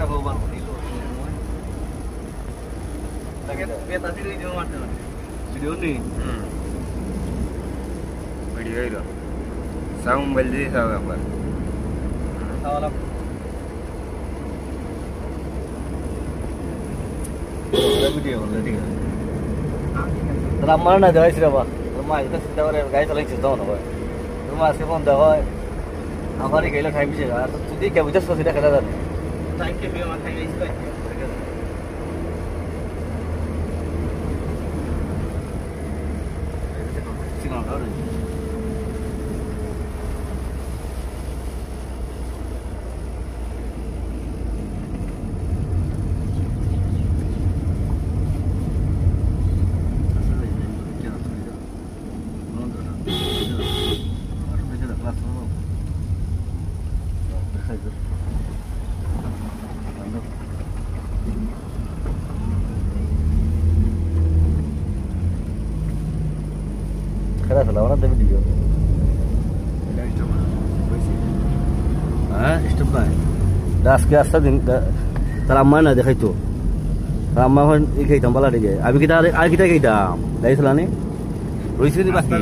bawa baru itu. Kita tadi di mana? Video ni. Video itu. Sound beli sound apa? Tahu video already. Dalam mana ada sih apa? Rumah itu sudah orang gaya terlalu cerita orang. Rumah sih pun dah kau, apa ni kalau time sih kan? Jadi क्या वजह से सीधा करा था? Time के भी हमारे time इसको. सिंगल और Kaya salah orang tapi video. हाँ स्टॉप ना है दास के आस्था दिन तलामा ना देखा तो तलामा हम एक ही तंबाला ले गए अभी कितना आज कितना की दाम दाई सलाने रोइस नहीं बाकी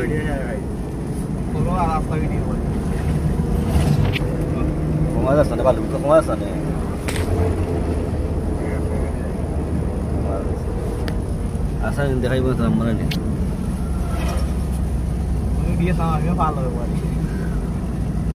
कोनो आस्था भी नहीं हुआ हमारा सने बालू तो हमारा सने आसा दिन देखा ही बहुत तलामा ना नहीं dia sama dia follow